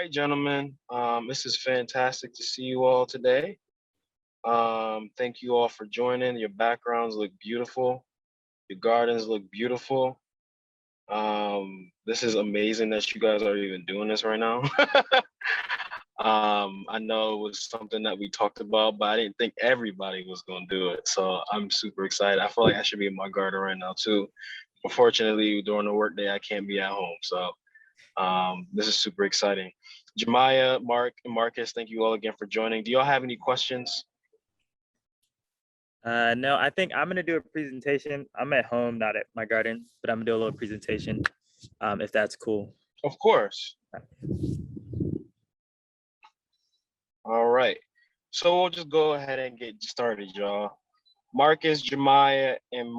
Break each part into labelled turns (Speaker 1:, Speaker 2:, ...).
Speaker 1: right, gentlemen. This is fantastic to see you all today. Thank you all for joining. Your backgrounds look beautiful. Your gardens look beautiful. This is amazing that you guys are even doing this right now. I know it was something that we talked about, but I didn't think everybody was going to do it. So I'm super excited. I feel like I should be in my garden right now too. Unfortunately, during the workday, I can't be at home. So this is super exciting. Jamiah, Mark, and Marcus, thank you all again for joining. Do y'all have any questions?
Speaker 2: No, I think I'm gonna do a presentation. I'm at home, not at my garden, but I'm gonna do a little presentation, if that's cool.
Speaker 1: Of course. All right. So we'll just go ahead and get started, y'all. Marcus, Jamiah, and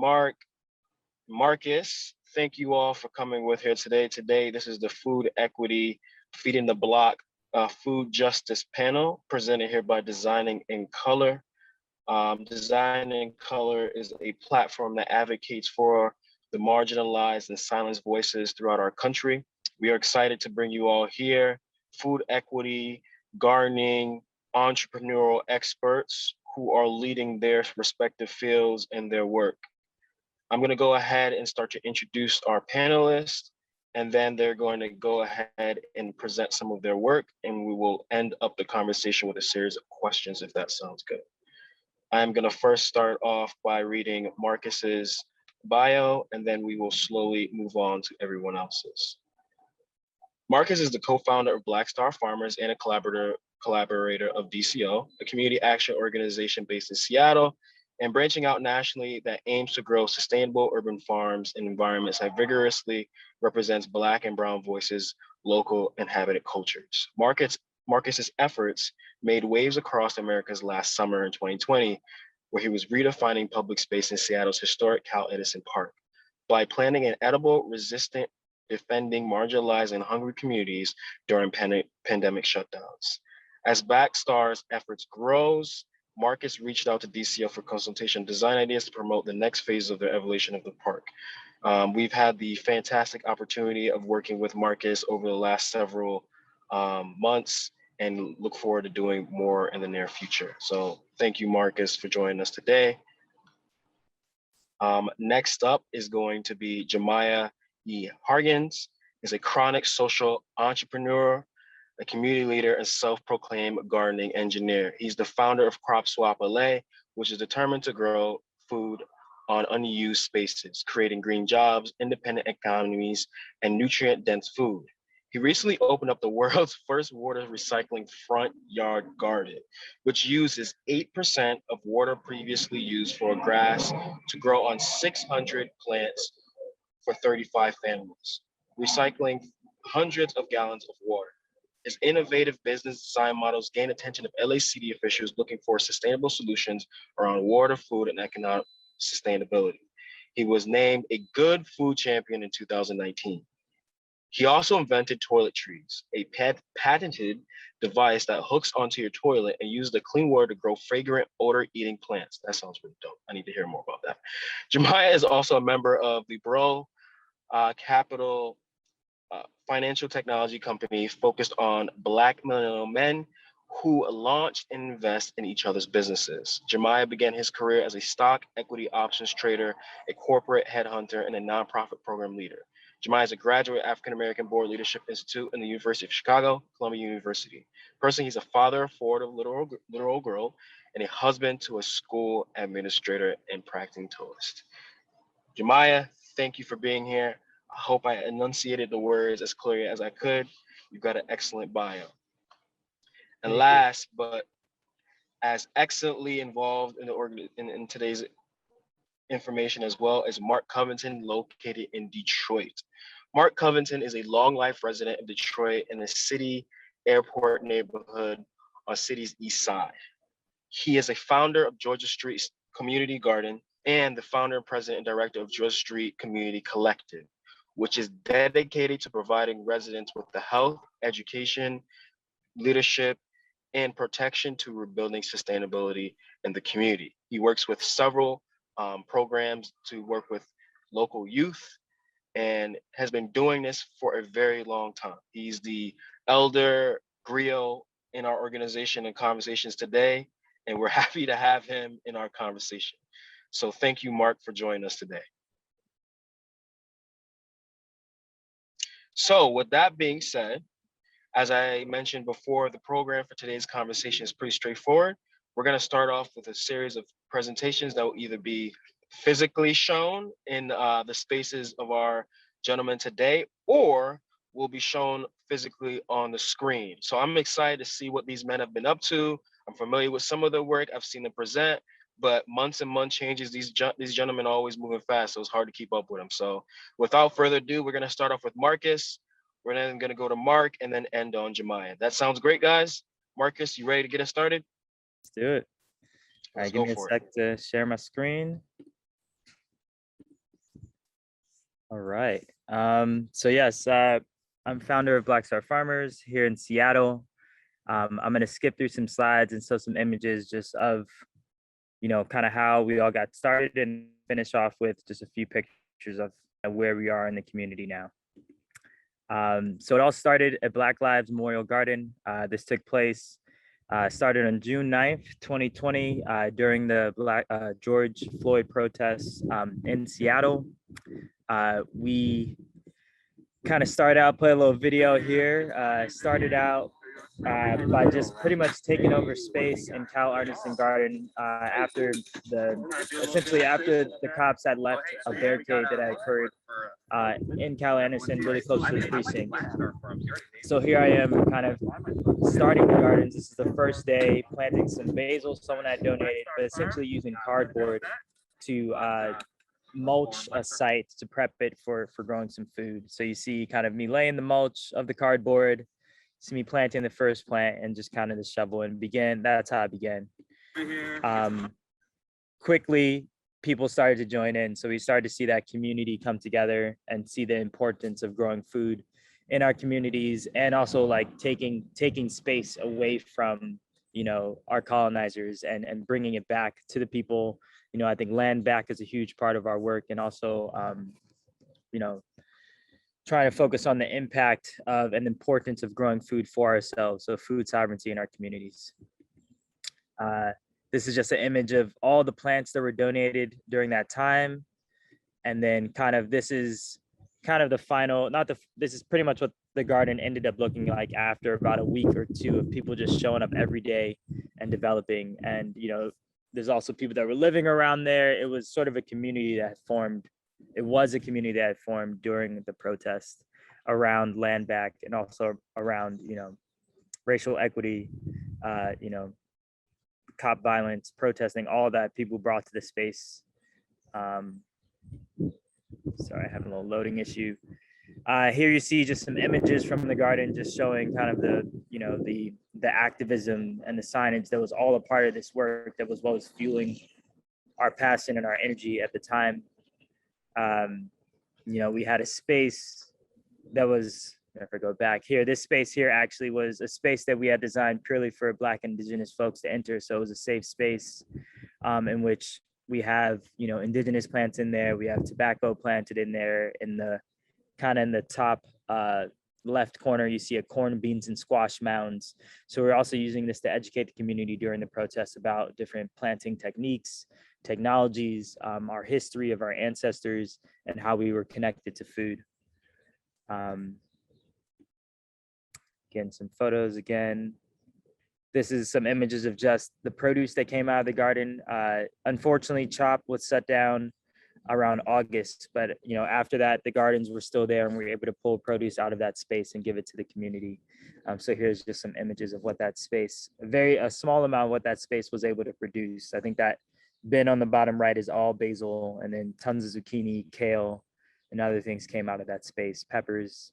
Speaker 1: Marcus, thank you all for coming with here today. Today, this is the Food Equity Feeding the Block Food Justice panel presented here by Designing in Color. Design in Color is a platform that advocates for the marginalized and silenced voices throughout our country. We are excited to bring you all here, food equity, gardening, entrepreneurial experts who are leading their respective fields and their work. I'm going to go ahead and start to introduce our panelists, and then they're going to go ahead and present some of their work, and we will end up the conversation with a series of questions, if that sounds good. I'm going to first start off by reading Marcus's bio, and then we will slowly move on to everyone else's. Marcus is the co-founder of Black Star Farmers and a collaborator of DCO, a community action organization based in Seattle and branching out nationally that aims to grow sustainable urban farms and environments that vigorously represents Black and Brown voices, local inhabited cultures. Marcus's efforts made waves across America's last summer in 2020, where he was redefining public space in Seattle's historic Cal Edison Park by planting an edible resistant, defending marginalized and hungry communities during pandemic shutdowns. As Black Star's efforts grows, Marcus reached out to DCO for consultation design ideas to promote the next phase of the evolution of the park. We've had the fantastic opportunity of working with Marcus over the last several months and look forward to doing more in the near future. So thank you, Marcus, for joining us today. Next up is going to be Jamiah Hargins, is a chronic social entrepreneur, a community leader, and self-proclaimed gardening engineer. He's the founder of Crop Swap LA, which is determined to grow food on unused spaces, creating green jobs, independent economies, and nutrient-dense food. He recently opened up the world's first water recycling front yard garden, which uses 8% of water previously used for grass to grow on 600 plants for 35 families, recycling hundreds of gallons of water. His innovative business design models gain attention of LA city officials looking for sustainable solutions around water, food, and economic sustainability. He was named a Good Food Champion in 2019. He also invented toiletries, a patented device that hooks onto your toilet and uses the clean water to grow fragrant odor-eating plants. That sounds really dope. I need to hear more about that. Jamiah is also a member of the Bro Capital financial technology company focused on Black millennial men who launch and invest in each other's businesses. Jamiah began his career as a stock equity options trader, a corporate headhunter, and a nonprofit program leader. Jamiah is a graduate of African American Board Leadership Institute in the University of Chicago, Columbia University. Personally, he's a father of four to literal girl and a husband to a school administrator and practicing tourist. Jamiah, thank you for being here. I hope I enunciated the words as clearly as I could. You've got an excellent bio. And last, but as excellently involved in today's information as well, as Mark Covington, located in Detroit. Mark Covington is a long life resident of Detroit in the city airport neighborhood on city's east side. He is a founder of Georgia Street Community Garden and the founder, president, and director of Georgia Street Community Collective, which is dedicated to providing residents with the health, education, leadership, and protection to rebuilding sustainability in the community. He works with several programs to work with local youth and has been doing this for a very long time. He's the elder griot in our organization and conversations today, and we're happy to have him in our conversation. So thank you, Mark, for joining us today. So with that being said, as I mentioned before, the program for today's conversation is pretty straightforward. We're going to start off with a series of presentations that will either be physically shown in the spaces of our gentlemen today, or will be shown physically on the screen. So I'm excited to see what these men have been up to. I'm familiar with some of their work. I've seen them present, but months and month changes. These gentlemen are always moving fast, so it's hard to keep up with them. So without further ado, we're going to start off with Marcus. We're then going to go to Mark and then end on Jamiah. That sounds great, guys. Marcus, you ready to get us started?
Speaker 2: Let's do it. All
Speaker 1: Let's
Speaker 2: right, give
Speaker 1: go
Speaker 2: me a
Speaker 1: for
Speaker 2: sec to share my screen. All right. So yes, I'm founder of Black Star Farmers here in Seattle. I'm going to skip through some slides and show some images just of, kind of how we all got started, and finish off with just a few pictures of where we are in the community now. So it all started at Black Lives Memorial Garden. This took place, started on June 9th, 2020, during the George Floyd protests in Seattle. We kind of started out, play a little video here, started out by just pretty much taking over space in Cal Artisan Garden essentially after the cops had left a barricade that had occurred in Cal Anderson, really close to the precinct. So here I am kind of starting the gardens. This is the first day, planting some basil someone had donated, but essentially using cardboard to mulch a site to prep it for growing some food. So you see kind of me laying the mulch of the cardboard, see me planting the first plant, and just kind of the shovel and begin. That's how I began. Quickly, people started to join in. So we started to see that community come together and see the importance of growing food in our communities, and also like taking space away from, our colonizers and bringing it back to the people. I think land back is a huge part of our work, and also, trying to focus on the impact of and importance of growing food for ourselves. So food sovereignty in our communities. This is just an image of all the plants that were donated during that time. And then this is kind of the final, this is pretty much what the garden ended up looking like after about a week or two of people just showing up every day and developing. And, there's also people that were living around there. It was sort of a community that formed. It was a community that formed during the protest around land back, and also around, racial equity, cop violence, protesting, all that people brought to the space. Sorry, I have a little loading issue. Here you see just some images from the garden, just showing kind of the activism and the signage that was all a part of this work, that was what was fueling our passion and our energy at the time. We had a space that was, if I go back here, this space here actually was a space that we had designed purely for Black Indigenous folks to enter. So it was a safe space in which we have, indigenous plants in there. We have tobacco planted in there. In the top left corner, you see a corn, beans, and squash mounds. So we're also using this to educate the community during the protests about different planting techniques, technologies, our history of our ancestors, and how we were connected to food. Again, some photos again. This is some images of just the produce that came out of the garden. Unfortunately, CHOP was shut down around August, but after that, the gardens were still there, and we were able to pull produce out of that space and give it to the community. So here's just some images of what that space, a small amount of what that space was able to produce. I think that bin on the bottom right is all basil, and then tons of zucchini, kale, and other things came out of that space, peppers.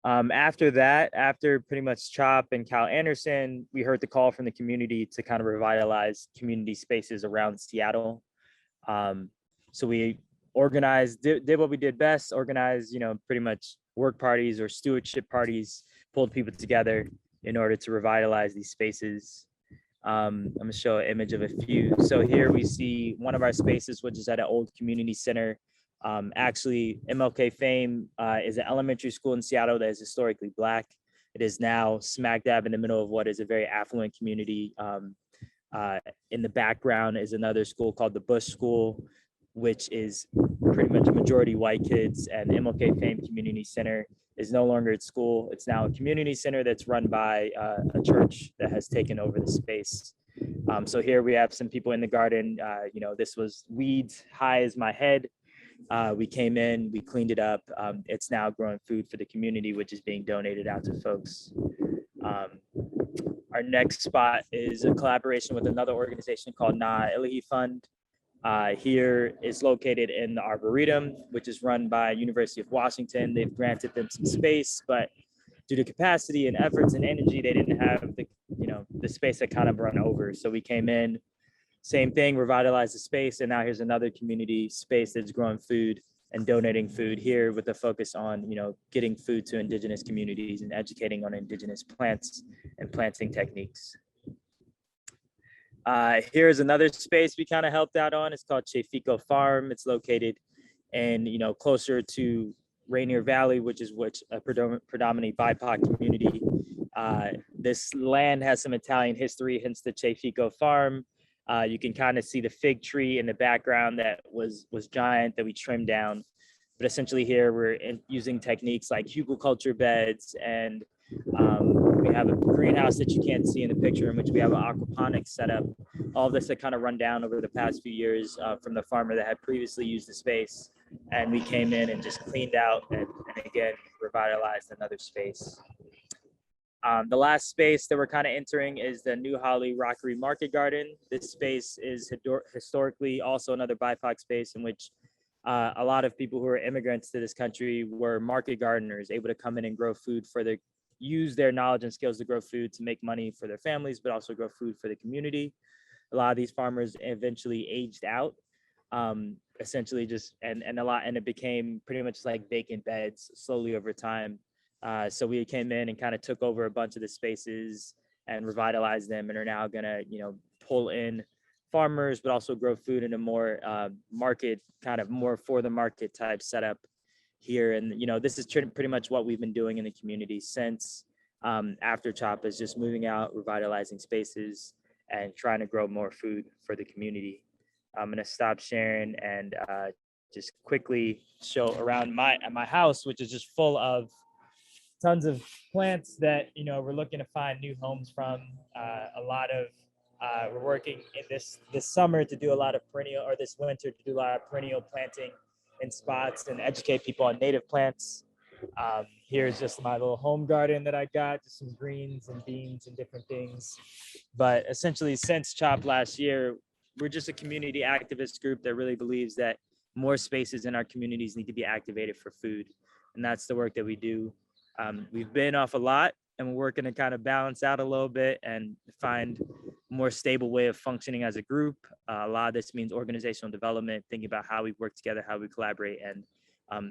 Speaker 2: After that, after pretty much CHOP and Cal Anderson, we heard the call from the community to kind of revitalize community spaces around Seattle. So we organized, did what we did best, organized, pretty much work parties or stewardship parties, pulled people together in order to revitalize these spaces. I'm gonna show an image of a few. So here we see one of our spaces, which is at an old community center Actually, MLK Fame is an elementary school in Seattle that is historically Black. It is now smack dab in the middle of what is a very affluent community. In the background is another school called the Bush School, which is pretty much a majority white kids. And MLK Fame Community Center is no longer at school. It's now a community center that's run by a church that has taken over the space. So here we have some people in the garden. This was weeds high as my head. We came in, we cleaned it up. It's now growing food for the community, which is being donated out to folks. Our next spot is a collaboration with another organization called Na Ilahi Fund. Here is located in the Arboretum, which is run by University of Washington. They've granted them some space, but due to capacity and efforts and energy, they didn't have the space that kind of run over. So we came in, same thing, revitalized the space, and now here's another community space that's growing food and donating food here with a focus on getting food to indigenous communities and educating on indigenous plants and planting techniques. Here's another space we kind of helped out on. It's called Chefico Farm. It's located in closer to Rainier Valley, which is a predominantly BIPOC community. This land has some Italian history, hence the Chefico Farm. You can kind of see the fig tree in the background that was giant that we trimmed down. But essentially here we're using techniques like hugelkultur beds, and we have a greenhouse that you can't see in the picture, in which we have an aquaponics setup. All of this had kind of run down over the past few years from the farmer that had previously used the space. And we came in and just cleaned out and again, revitalized another space. The last space that we're kind of entering is the New Holly Rockery Market Garden. This space is historically also another BIPOC space in which a lot of people who are immigrants to this country were market gardeners, able to come in and grow food use their knowledge and skills to grow food to make money for their families, but also grow food for the community. A lot of these farmers eventually aged out, essentially and it became pretty much like vacant beds slowly over time. So we came in and kind of took over a bunch of the spaces and revitalized them, and are now gonna, pull in farmers, but also grow food in a more market, kind of more for the market type setup here. And, this is pretty much what we've been doing in the community since after CHOP, is just moving out, revitalizing spaces, and trying to grow more food for the community. I'm gonna stop sharing and just quickly show around my house, which is just full of tons of plants that we're looking to find new homes from. We're working in this summer to do a lot of perennial, or this winter to do a lot of perennial planting in spots and educate people on native plants. Here's just my little home garden that I got, just some greens and beans and different things. But essentially, since CHOP last year, we're just a community activist group that really believes that more spaces in our communities need to be activated for food. And that's the work that we do. We've been off a lot, and we're working to kind of balance out a little bit and find a more stable way of functioning as a group. A lot of this means organizational development, thinking about how we work together, how we collaborate, and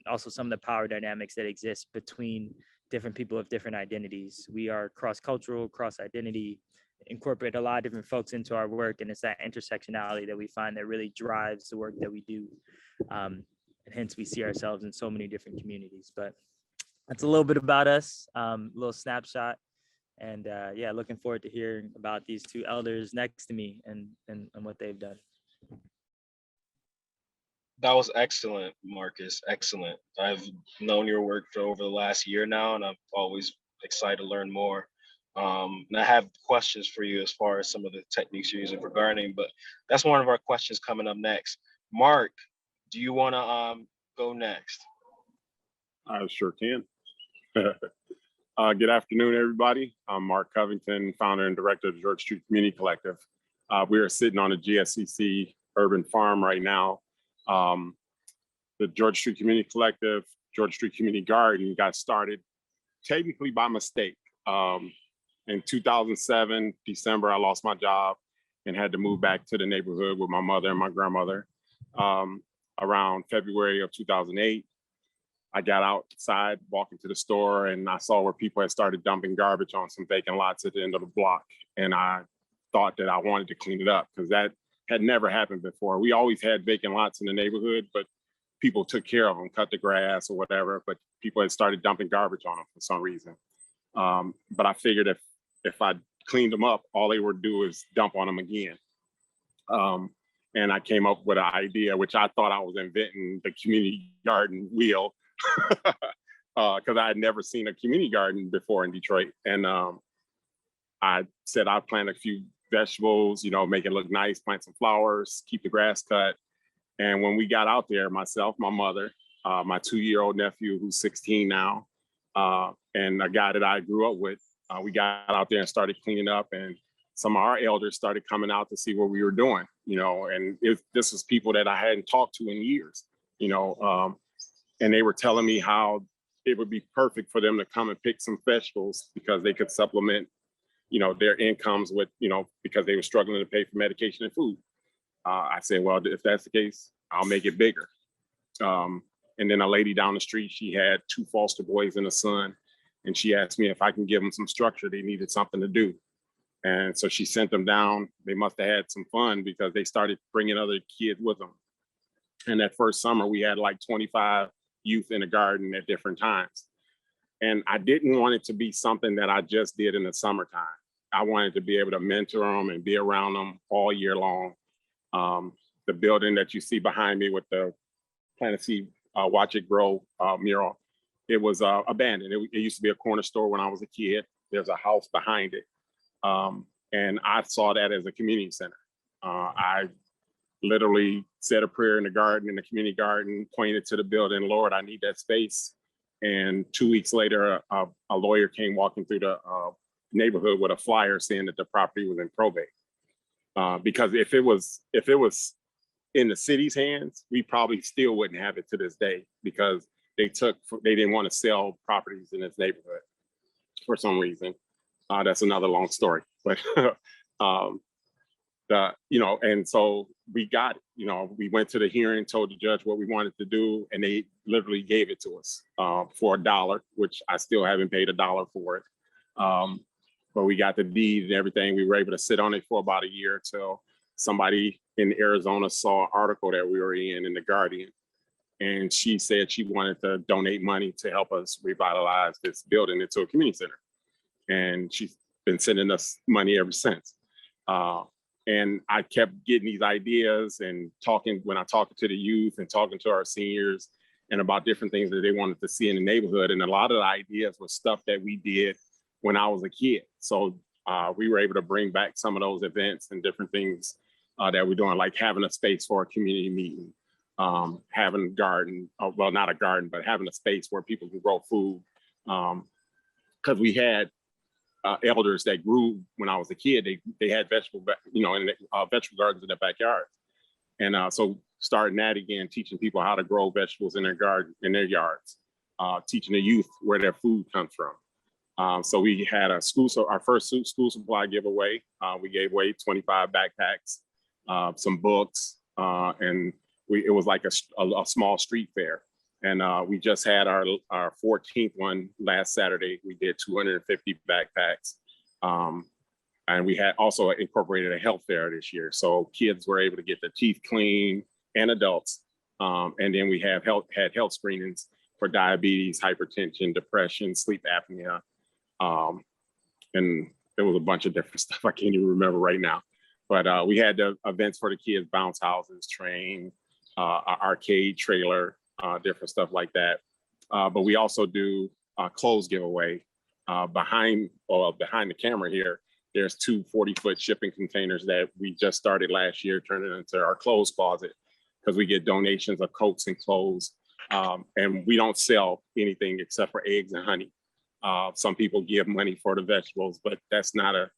Speaker 2: also some of the power dynamics that exist between different people of different identities. We are cross-cultural, cross-identity, incorporate a lot of different folks into our work, and it's that intersectionality that we find that really drives the work that we do. And hence we see ourselves in so many different communities. But that's a little bit about us, a little snapshot. And yeah, looking forward to hearing about these two elders next to me and what they've done.
Speaker 1: That was excellent, Marcus. Excellent. I've known your work for over the last year now, and I'm always excited to learn more. And I have questions for you as far as some of the techniques you're using for gardening, but that's one of our questions coming up next. Mark, do you want to go next?
Speaker 3: I sure can. Good afternoon, everybody. I'm Mark Covington, founder and director of the George Street Community Collective. We are sitting on a GSCC urban farm right now. The George Street Community Collective, George Street Community Garden got started technically by mistake. In 2007, December, I lost my job and had to move back to the neighborhood with my mother and my grandmother. Around February of 2008, I got outside, walking to the store, and I saw where people had started dumping garbage on some vacant lots at the end of the block. And I thought that I wanted to clean it up because that had never happened before. We always had vacant lots in the neighborhood, but people took care of them, cut the grass or whatever, but people had started dumping garbage on them for some reason. But I figured if I cleaned them up, all they would do is dump on them again. And I came up with an idea, which I thought I was inventing the community garden wheel, because I had never seen a community garden before in Detroit. And I said I'd plant a few vegetables, make it look nice, plant some flowers, keep the grass cut. And when we got out there, myself, my mother, my 2-year-old nephew, who's 16 now, and a guy that I grew up with, we got out there and started cleaning up, and some of our elders started coming out to see what we were doing, and this was people that I hadn't talked to in years, and they were telling me how it would be perfect for them to come and pick some vegetables because they could supplement, their incomes with, because they were struggling to pay for medication and food. I said, well, if that's the case, I'll make it bigger. And then a lady down the street, she had 2 foster boys and a son, and she asked me if I can give them some structure. They needed something to do. And so she sent them down. They must have had some fun because they started bringing other kids with them. And that first summer, we had like 25 youth in the garden at different times. And I didn't want it to be something that I just did in the summertime. I wanted to be able to mentor them and be around them all year long. The building that you see behind me with the Plant a Seed, Watch It Grow mural, it was abandoned. It used to be a corner store when I was a kid. There's a house behind it. And I saw that as a community center. I literally said a prayer in the garden, in the community garden, pointed to the building, Lord, I need that space. And 2 weeks later, a lawyer came walking through the neighborhood with a flyer saying that the property was in probate. Because if it was in the city's hands, we probably still wouldn't have it to this day because they didn't want to sell properties in this neighborhood for some reason. That's another long story, but and so we got it. We went to the hearing, told the judge what we wanted to do, and they literally gave it to us for $1, which I still haven't paid $1 for it. But we got the deed and everything. We were able to sit on it for about a year till somebody in Arizona saw an article that we were in The Guardian. And she said she wanted to donate money to help us revitalize this building into a community center. And she's been sending us money ever since. And I kept getting these ideas and when I talked to the youth and talking to our seniors and about different things that they wanted to see in the neighborhood. And a lot of the ideas were stuff that we did when I was a kid. So we were able to bring back some of those events and different things that we're doing, like having a space for a community meeting, having a garden, well, not a garden, but having a space where people can grow food. Because we had elders that grew when I was a kid. They had vegetable gardens in their backyard. And so starting that again, teaching people how to grow vegetables in their garden, in their yards, teaching the youth where their food comes from. So we had our first school supply giveaway. We gave away 25 backpacks, some books, and it was like a small street fair. And we just had our 14th one last Saturday. We did 250 backpacks. And we had also incorporated a health fair this year. So kids were able to get their teeth clean and adults. And then we had health screenings for diabetes, hypertension, depression, sleep apnea. And there was a bunch of different stuff I can't even remember right now. But we had the events for the kids, bounce houses, train, arcade trailer, different stuff like that. But we also do a clothes giveaway. Behind the camera here, there's 2 40-foot shipping containers that we just started last year, turning into our clothes closet, because we get donations of coats and clothes. And we don't sell anything except for eggs and honey. Some people give money for the vegetables, but that's not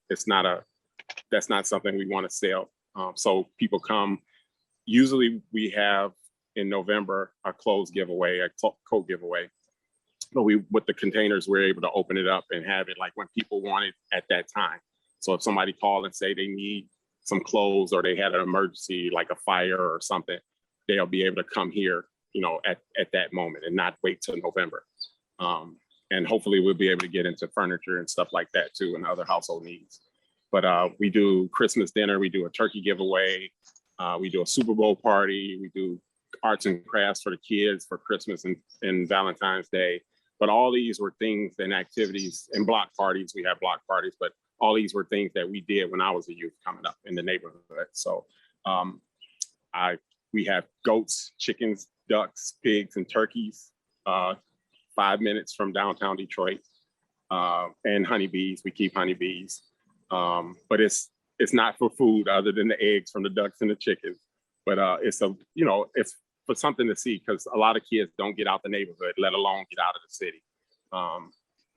Speaker 3: something we want to sell. So people come. Usually we have in November a clothes giveaway, a coat giveaway. But with the containers, we're able to open it up and have it like when people want it at that time. So if somebody called and say they need some clothes or they had an emergency like a fire or something, they'll be able to come here, at that moment and not wait till November. And hopefully we'll be able to get into furniture and stuff like that too and other household needs. But we do Christmas dinner, we do a turkey giveaway, we do a Super Bowl party, we do arts and crafts for the kids for Christmas and Valentine's Day. But all these were things and activities and block parties. We had block parties, but all these were things that we did when I was a youth coming up in the neighborhood. So we have goats, chickens, ducks, pigs, and turkeys, 5 minutes from downtown Detroit, and honeybees. We keep honeybees, but it's not for food other than the eggs from the ducks and the chickens. But it's for something to see, because a lot of kids don't get out the neighborhood, let alone get out of the city.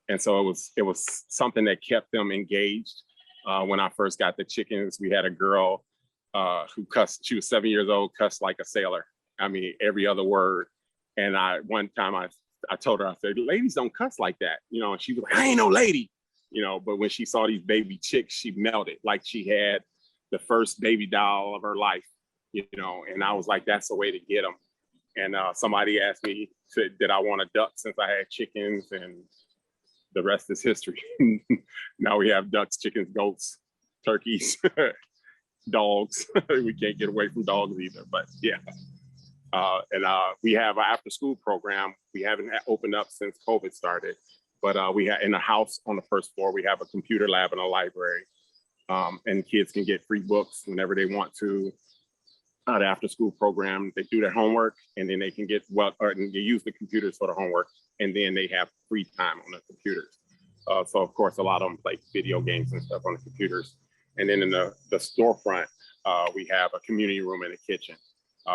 Speaker 3: And so it was something that kept them engaged. When I first got the chickens, we had a girl who cussed. She was 7 years old, cussed like a sailor. I mean, every other word. And one time I told her, I said, ladies don't cuss like that, and she was like, I ain't no lady, but when she saw these baby chicks, she melted like she had the first baby doll of her life, and I was like, that's the way to get them. And somebody asked me, said, did I want a duck since I had chickens, and the rest is history. Now we have ducks, chickens, goats, turkeys, dogs. We can't get away from dogs either, but yeah. And we have an after school program. We haven't opened up since COVID started, but we have in the house on the first floor, we have a computer lab and a library, and kids can get free books whenever they want to. The after school program, they do their homework, and then they can and they use the computers for the homework, and then they have free time on the computers. So of course, a lot of them play video games and stuff on the computers. And then in the storefront, we have a community room and a kitchen.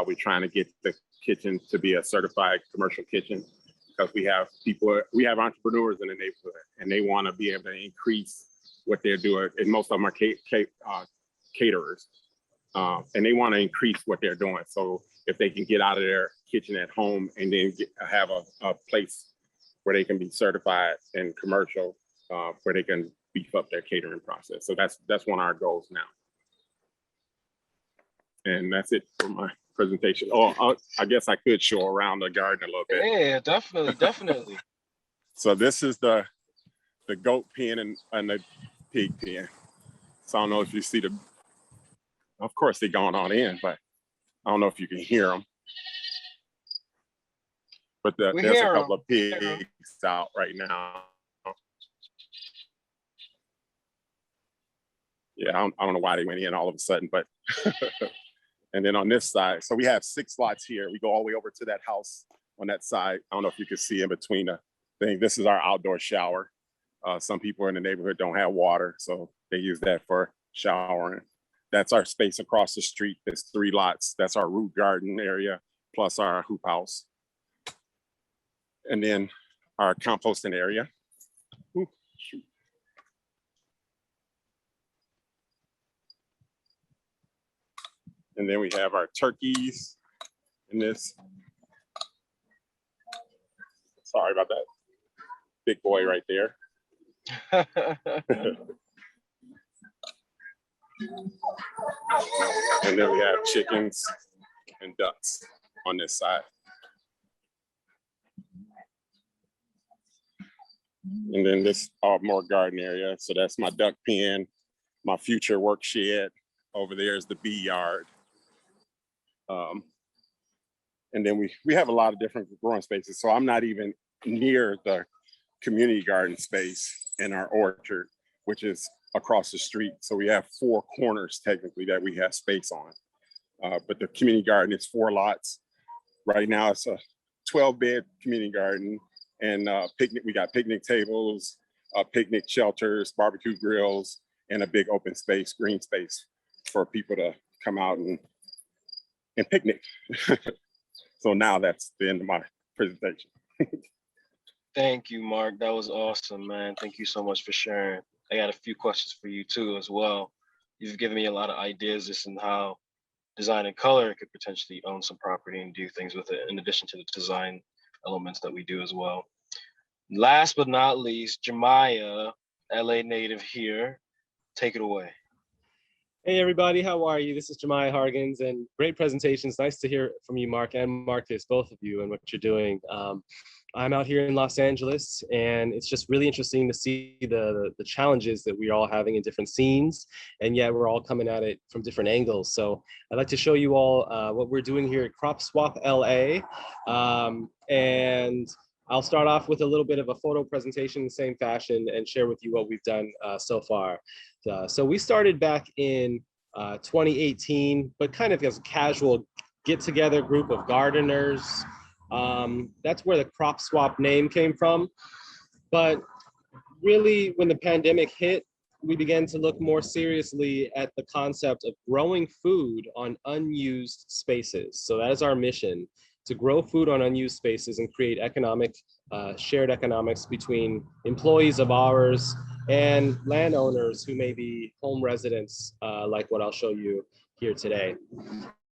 Speaker 3: We're trying to get the kitchen to be a certified commercial kitchen, because we have entrepreneurs in the neighborhood, and they want to be able to increase what they're doing. And most of them are caterers, and they want to increase what they're doing. So if they can get out of their kitchen at home and then have a place where they can be certified and commercial, where they can beef up their catering process. So that's one of our goals now. And that's it for my presentation. Oh, I guess I could show around the garden a little bit.
Speaker 1: Yeah, definitely.
Speaker 3: So this is the goat pen and the pig pen. So I don't know if you see of course they're going on in, but I don't know if you can hear them. But there's a couple of pigs out right now. Yeah, I don't know why they went in all of a sudden, but and then on this side, so we have 6 lots here. We go all the way over to that house on that side. I don't know if you can see in between the thing. This is our outdoor shower. Some people in the neighborhood don't have water, so they use that for showering. That's our space across the street. There's 3 lots. That's our root garden area, plus our hoop house. And then our composting area. Ooh, shoot. And then we have our turkeys in this. Sorry about that. Big boy right there. And then we have chickens and ducks on this side. And then this more garden area. So that's my duck pen, my future work shed. Over there is the bee yard. And then we have a lot of different growing spaces. So I'm not even near the community garden space in our orchard, which is across the street. So we have 4 corners technically that we have space on. But the community garden is 4 lots. Right now it's a 12-bed community garden, and we got picnic tables, picnic shelters, barbecue grills, and a big open space, green space for people to come out and picnic. So now that's the end of my presentation.
Speaker 1: Thank you, Mark. That was awesome, man. Thank you so much for sharing. I got a few questions for you too as well. You've given me a lot of ideas just in how design and color could potentially own some property and do things with it, in addition to the design elements that we do as well. Last but not least, Jamiah, LA native here. Take it away.
Speaker 4: Hey everybody, how are you? This is Jamiah Hargins, and great presentations. Nice to hear from you, Mark and Marcus, both of you, and what you're doing. I'm out here in Los Angeles, and it's just really interesting to see the challenges that we're all having in different scenes, and yet we're all coming at it from different angles. So I'd like to show you all what we're doing here at Crop Swap LA, and I'll start off with a little bit of a photo presentation in the same fashion and share with you what we've done so far. So we started back in 2018, but kind of as a casual get-together group of gardeners. That's where the Crop Swap name came from. But really, when the pandemic hit, we began to look more seriously at the concept of growing food on unused spaces. So that is our mission, to grow food on unused spaces and create shared economics between employees of ours and landowners who may be home residents, like what I'll show you here today.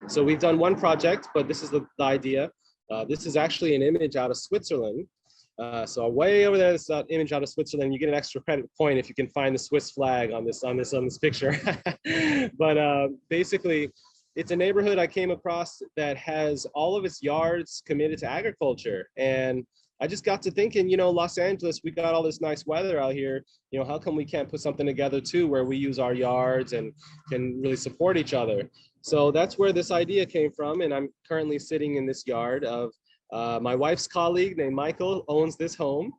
Speaker 4: So we've done one project, but this is the idea. This is actually an image out of Switzerland. So way over there, this image out of Switzerland. You get an extra credit point if you can find the Swiss flag on this picture. But basically, it's a neighborhood I came across that has all of its yards committed to agriculture. And I just got to thinking, Los Angeles, we got all this nice weather out here. How come we can't put something together too, where we use our yards and can really support each other? So that's where this idea came from. And I'm currently sitting in this yard of my wife's colleague named Michael owns this home.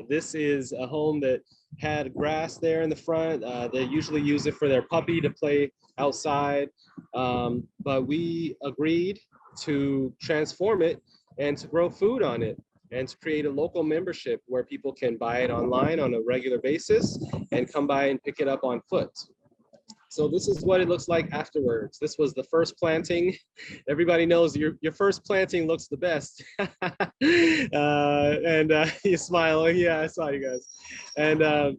Speaker 4: This is a home that had grass there in the front. They usually use it for their puppy to play outside. But we agreed to transform it and to grow food on it and to create a local membership where people can buy it online on a regular basis and come by and pick it up on foot. So this is what it looks like afterwards. This was the first planting. Everybody knows your first planting looks the best. You smile. Oh, yeah, I saw you guys. And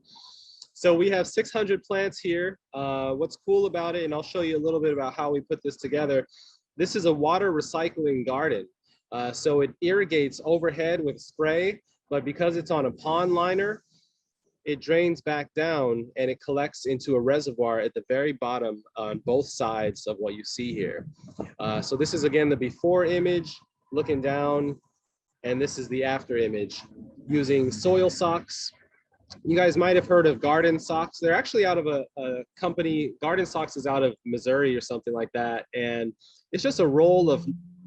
Speaker 4: so we have 600 plants here. What's cool about it, and I'll show you a little bit about how we put this together. This is a water recycling garden. So it irrigates overhead with spray, but because it's on a pond liner, it drains back down and it collects into a reservoir at the very bottom on both sides of what you see here. So this is, again, the before image looking down, and this is the after image using soil socks. You guys might have heard of Garden Socks. They're actually out of a company. Garden Socks is out of Missouri or something like that. And it's just a roll of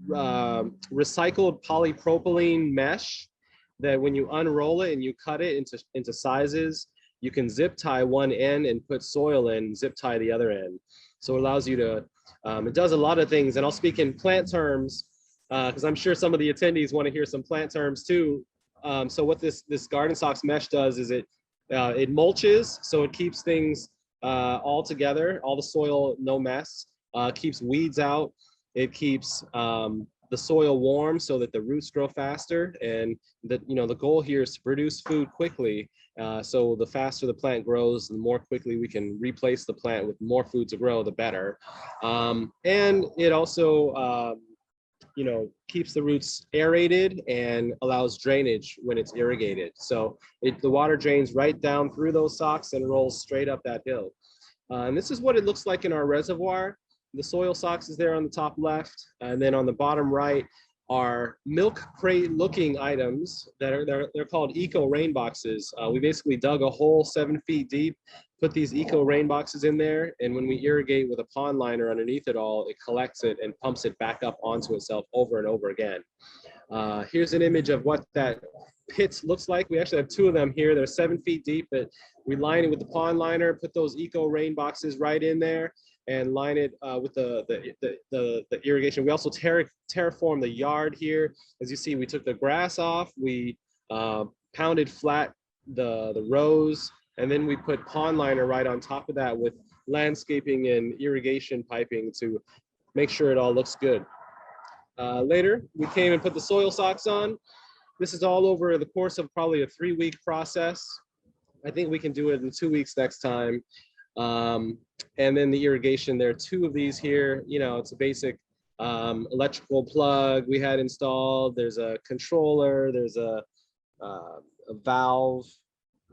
Speaker 4: recycled polypropylene mesh that when you unroll it and you cut it into sizes, you can zip tie one end and put soil in, zip tie the other end. So it allows you to, it does a lot of things. And I'll speak in plant terms, because I'm sure some of the attendees want to hear some plant terms too. So what this Garden Socks mesh does is it mulches, so it keeps things all together, all the soil, no mess, keeps weeds out. It keeps the soil warm so that the roots grow faster, and the goal here is to produce food quickly. So the faster the plant grows, the more quickly we can replace the plant with more food to grow, the better. And it also keeps the roots aerated and allows drainage when it's irrigated. So the water drains right down through those socks and rolls straight up that hill. And this is what it looks like in our reservoir. The soil socks is there on the top left, and then on the bottom right are milk crate looking items that they're called eco rain boxes. We basically dug a hole 7 feet deep, put these eco rain boxes in there, and when we irrigate with a pond liner underneath it all, it collects it and pumps it back up onto itself over and over again. Here's an image of what that pit looks like. We actually have 2 of them here. They're 7 feet deep, but we line it with the pond liner, put those eco rain boxes right in there, and line it with the irrigation. We also terraform the yard here. As you see, we took the grass off, we pounded flat the rows, and then we put pond liner right on top of that with landscaping and irrigation piping to make sure it all looks good. Later, we came and put the soil socks on. This is all over the course of probably a 3-week process. I think we can do it in 2 weeks next time. And then the irrigation, there are 2 of these here. It's a basic electrical plug we had installed. There's a controller, there's a valve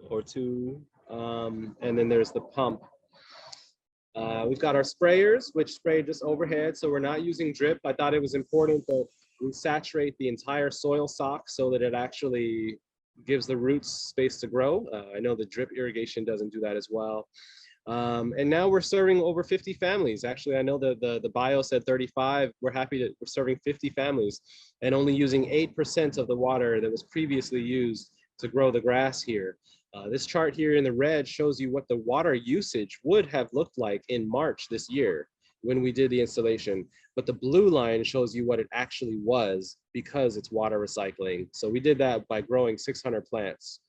Speaker 4: or 2, and then there's the pump. We've got our sprayers, which spray just overhead, so we're not using drip. I thought it was important that we saturate the entire soil sock so that it actually gives the roots space to grow. I know the drip irrigation doesn't do that as well. And now we're serving over 50 families. Actually, I know the bio said 35. We're serving 50 families and only using 8% of the water that was previously used to grow the grass here. This chart here in the red shows you what the water usage would have looked like in March this year when we did the installation. But the blue line shows you what it actually was because it's water recycling. So we did that by growing 600 plants.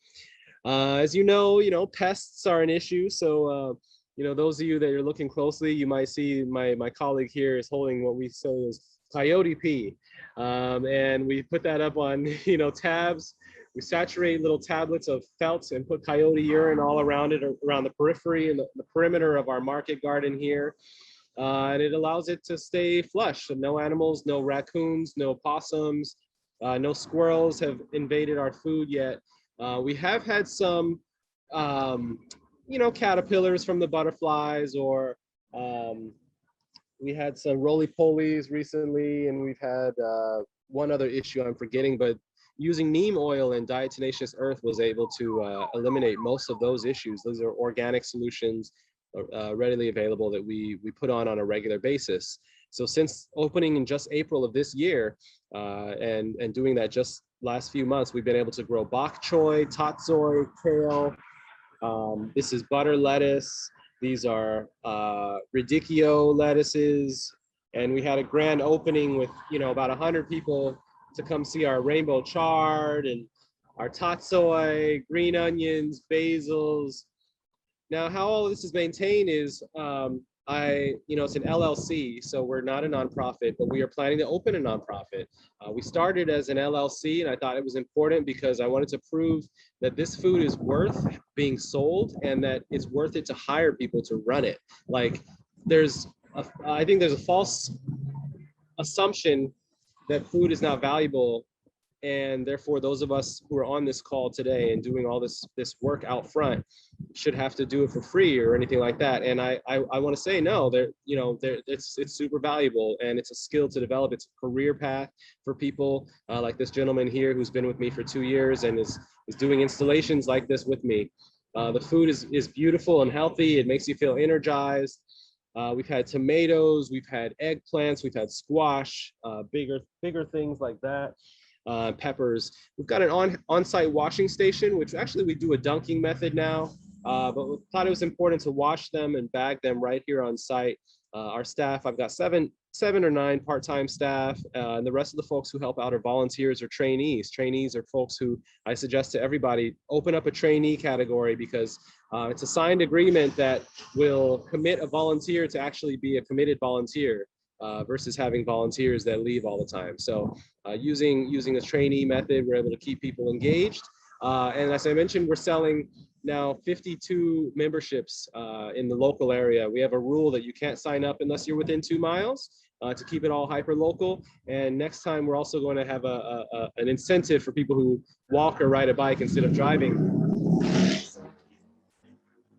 Speaker 4: As you know, pests are an issue. So, those of you that are looking closely, you might see my colleague here is holding what we say is coyote pee. And we put that up on, tabs. We saturate little tablets of felt and put coyote urine all around it, around the periphery and the perimeter of our market garden here. And it allows it to stay flush. So no animals, no raccoons, no possums, no squirrels have invaded our food yet. We have had some, caterpillars from the butterflies, or we had some roly-polies recently, and we've had one other issue I'm forgetting, but using neem oil and diatomaceous earth was able to eliminate most of those issues. Those are organic solutions readily available that we put on a regular basis. So since opening in just April of this year and doing that just last few months, we've been able to grow bok choy, tatsoi, kale. This is butter lettuce. These are radicchio lettuces. And we had a grand opening with, about 100 people to come see our rainbow chard and our tatsoi, green onions, basils. Now, how all of this is maintained is, it's an LLC, so we're not a nonprofit, but we are planning to open a nonprofit. We started as an LLC, and I thought it was important because I wanted to prove that this food is worth being sold and that it's worth it to hire people to run it. Like, I think there's a false assumption that food is not valuable, and therefore those of us who are on this call today and doing all this work out front should have to do it for free or anything like that. And I want to say no, it's super valuable, and it's a skill to develop. It's a career path for people like this gentleman here who's been with me for 2 years and is doing installations like this with me. The food is beautiful and healthy. It makes you feel energized. We've had tomatoes, we've had eggplants, we've had squash, bigger things like that. Peppers. We've got an on-site washing station, which actually we do a dunking method now, but we thought it was important to wash them and bag them right here on site. Our staff, I've got seven or nine part-time staff, and the rest of the folks who help out are volunteers or trainees. Trainees are folks who I suggest to everybody open up a trainee category, because it's a signed agreement that will commit a volunteer to actually be a committed volunteer. Versus having volunteers that leave all the time. So using a trainee method, we're able to keep people engaged. And as I mentioned, we're selling now 52 memberships in the local area. We have a rule that you can't sign up unless you're within 2 miles to keep it all hyper local. And next time we're also going to have an incentive for people who walk or ride a bike instead of driving.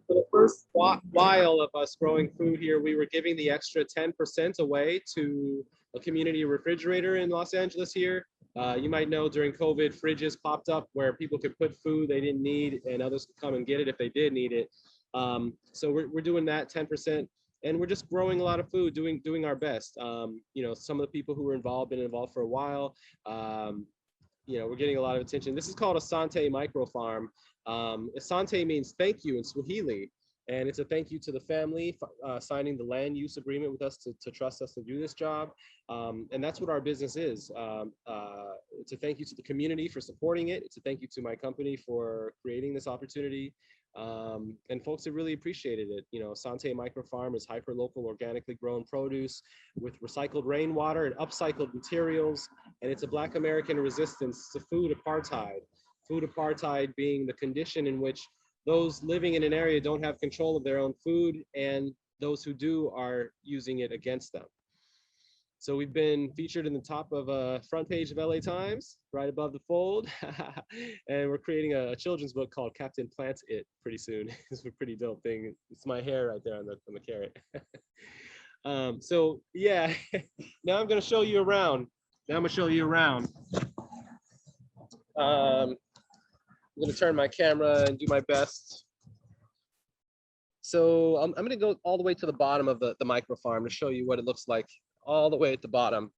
Speaker 4: For the first while of us growing food here, we were giving the extra 10% away to a community refrigerator in Los Angeles here. You might know during COVID, fridges popped up where people could put food they didn't need and others could come and get it if they did need it. So we're doing that 10%, and we're just growing a lot of food, doing our best. Some of the people who were been involved for a while. We're getting a lot of attention. This is called a Asante micro farm. Asante means thank you in Swahili, and it's a thank you to the family signing the land use agreement with us to trust us to do this job. And that's what our business is. It's a thank you to the community for supporting it. It's a thank you to my company for creating this opportunity. And folks have really appreciated it. Asante Micro Farm is hyper-local, organically grown produce with recycled rainwater and upcycled materials. And it's a Black American resistance to food apartheid. Food apartheid being the condition in which those living in an area don't have control of their own food, and those who do are using it against them. So we've been featured in the top of front page of LA Times, right above the fold. And we're creating a children's book called Captain Plants It pretty soon. It's a pretty dope thing. It's my hair right there on the carrot. So yeah, now I'm gonna show you around. I'm gonna turn my camera and do my best. So I'm gonna go all the way to the bottom of the micro farm to show you what it looks like all the way at the bottom.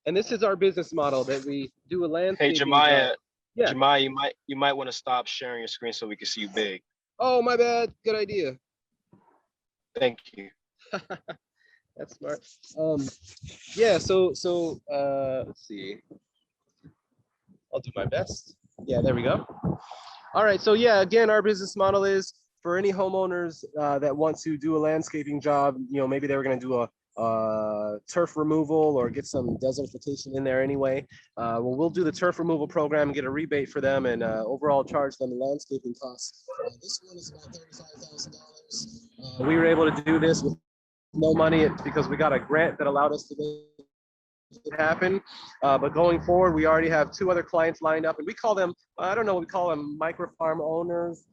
Speaker 4: And this is our business model that we do a landscaping.
Speaker 1: Hey, Jamiah.
Speaker 4: Yeah.
Speaker 1: Jamiah, you might want to stop sharing your screen so we can see you big.
Speaker 4: Oh, my bad. Good idea.
Speaker 1: Thank you.
Speaker 4: That's smart. Yeah. So let's see. I'll do my best. Yeah. There we go. All right. So yeah, again, our business model is for any homeowners that want to do a landscaping job. You know, maybe they were going to do a turf removal or get some desertification in there anyway. Well, we'll do the turf removal program and get a rebate for them and overall charge them the landscaping costs. This one is about $35,000. We were able to do this with no money because we got a grant that allowed us to make it happen. But going forward, we already have 2 other clients lined up, and we call them, I don't know what we call them, micro farm owners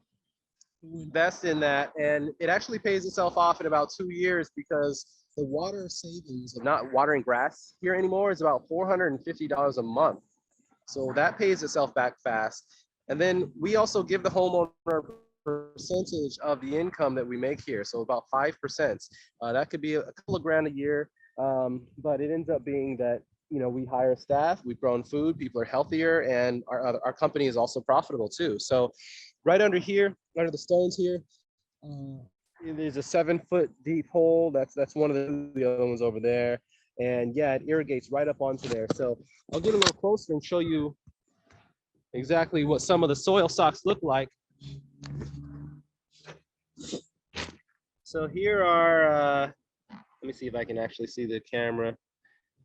Speaker 4: who invest in that. And it actually pays itself off in about 2 years because the water savings of not watering grass here anymore is about $450 a month. So that pays itself back fast. And then we also give the homeowner a percentage of the income that we make here. So about 5%. That could be a couple of grand a year. But it ends up being that, you know, we hire staff, we've grown food, people are healthier, and our company is also profitable too. So right under here, under the stones here, there's a 7-foot deep hole. That's one of the other ones over there. And yeah, it irrigates right up onto there. So I'll get a little closer and show you exactly what some of the soil socks look like. So here are, let me see if I can actually see the camera.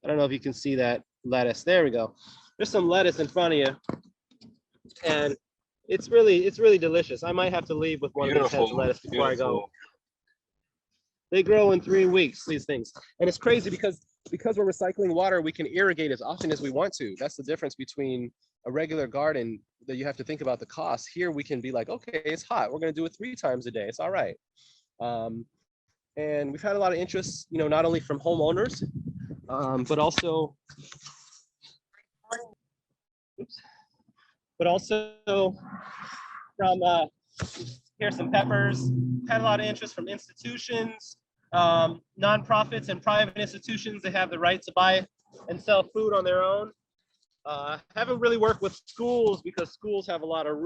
Speaker 4: I don't know if you can see that lettuce. There we go. There's some lettuce in front of you. And it's really delicious. I might have to leave with one of these heads of lettuce before I go. They grow in 3 weeks, these things. And it's crazy because we're recycling water, we can irrigate as often as we want to. That's the difference between a regular garden that you have to think about the cost. Here we can be like, okay, it's hot. We're gonna do it 3 times a day. It's all right. And we've had a lot of interest, you know, not only from homeowners, but also from here's some peppers. Had a lot of interest from institutions, nonprofits and private institutions that have the right to buy and sell food on their own. Haven't really worked with schools because schools have a lot of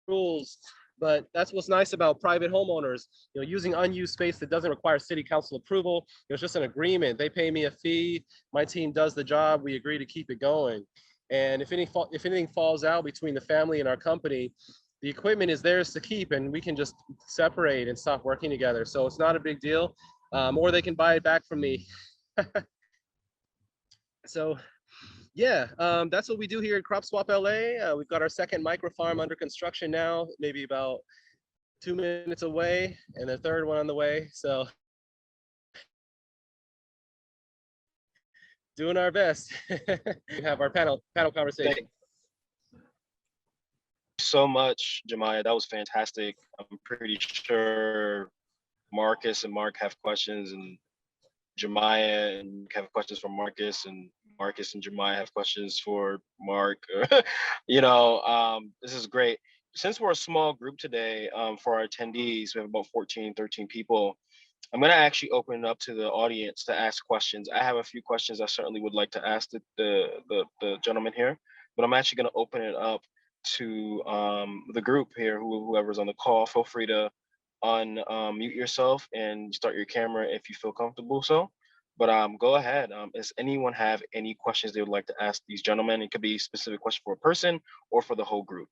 Speaker 4: rules, but that's what's nice about private homeowners. You know, using unused space that doesn't require city council approval. It's just an agreement. They pay me a fee. My team does the job. We agree to keep it going. And if anything falls out between the family and our company, the equipment is theirs to keep, and we can just separate and stop working together. So it's not a big deal, or they can buy it back from me. So yeah, that's what we do here at Crop Swap LA. We've got our second micro farm under construction now, maybe about 2 minutes away, and the third one on the way. So doing our best. We have our panel conversation.
Speaker 1: So much, Jamiah. That was fantastic. I'm pretty sure Marcus and Mark have questions, and Jamiah and have questions for Marcus, and Marcus and Jamiah have questions for Mark. You know, this is great. Since we're a small group today, for our attendees, we have about 14, 13 people. I'm going to actually open it up to the audience to ask questions. I have a few questions I certainly would like to ask the gentleman here, but I'm actually going to open it up to the group here, whoever's on the call. Feel free to unmute yourself and start your camera if you feel comfortable. So, but go ahead. Does anyone have any questions they would like to ask these gentlemen? It could be a specific question for a person or for the whole group.